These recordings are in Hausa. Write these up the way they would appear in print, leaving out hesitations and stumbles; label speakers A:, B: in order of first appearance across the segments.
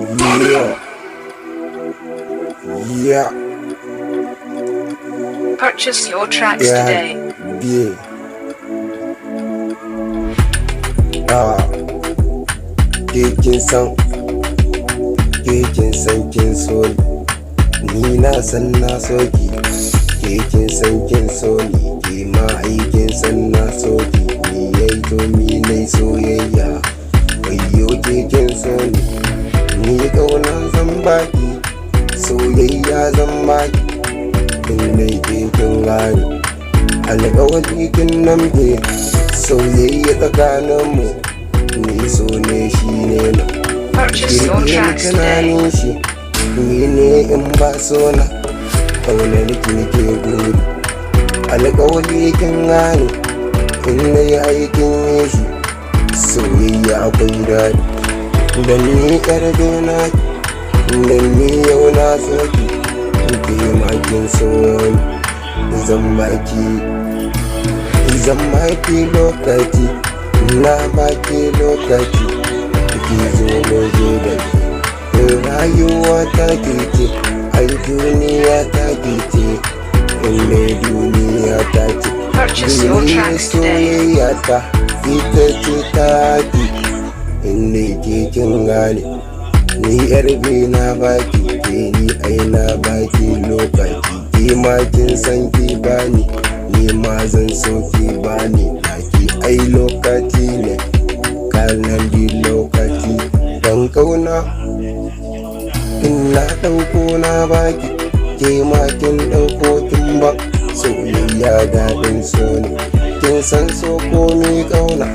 A: Yeah, yeah,
B: Purchase your tracks
A: yeah,
B: today.
A: yeah. Ah, kin san kin so ni na san na so ki. Kin san kin so ni, ke ma ai kin san na so ki. Ni yayi to mi nai soyayya, wayyo kin so ni kauna zan baki, soyayya zan baki. Kin dai kin gane alƙawari kin namge, soyayya tsakaninmu ni so ne shi ne na.
B: Purchase your tracks today.
A: Tunanin shi ni ne in ba so na, ƙaunar ki nake guri. Alƙawari kin gane in na yi aikin yi shi, soyayya akwai daɗi. Dan ni ƙarfe na ki, dan ni yau na so ki, ke ma kin so ni. Zan baki lokaci, na baki lokaci, ki zo mu je da ke. Rayuwa ta ke ce, ai duniya ta ke ce, inda duniya ta ce.
B: Purchase your tracks today.
A: Soyayya ta ita ce ta ki, inda ke kin gane. Ni yarbe na baki, ke ni ai na baki lokaci. Ke ma kin san ki bani, ni ma zan so ki bani. Naki ai lokaci ne, kanan di lokaci. Dan kauna ina ɗauko na baki, ke ma kin ɗauko kin ba. Soyayya daɗin so ne, kin san so komi kauna,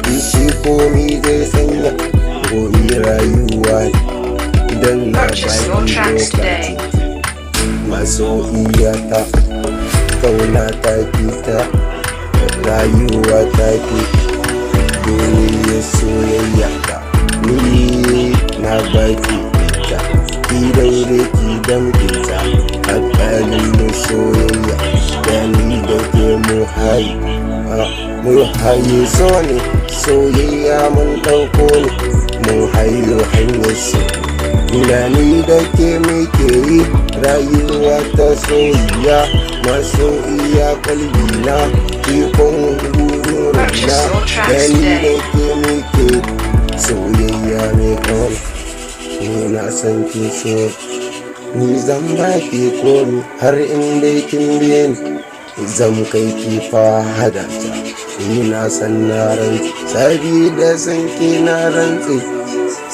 A: shi komi zai sanya, komi rayuwa ne. Dan na
B: Purchase your
A: baki
B: tracks today.
A: lokaci, masoyiyata, kauna ta kita, rayuwa ta ke, duniyar soyayya ta. Ni na baki ita, ki daure ki damke ta, hakalin mu soyayya, da ni da ke mu haye so ne, soyayya mun ɗauko ne, mu hayo hanyar so. Ina ni da ke muke yi rayuwa ta soyayya, masoyiya kalbina, ikon burin raina. Da ni da ke muke soyayya mai kauna, ni na san kin so ni zan baki komi, har in dai kin biye ni zan kai ki fahada ta. Ni na san na rantse, sabida san ki na rantse,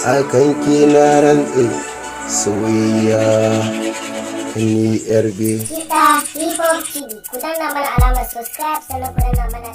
A: akan ki na rantse, soyayya ni yarbe.
C: Kita Hip Hop TV, ku danna mana alamar subscribe sannan ku danna mana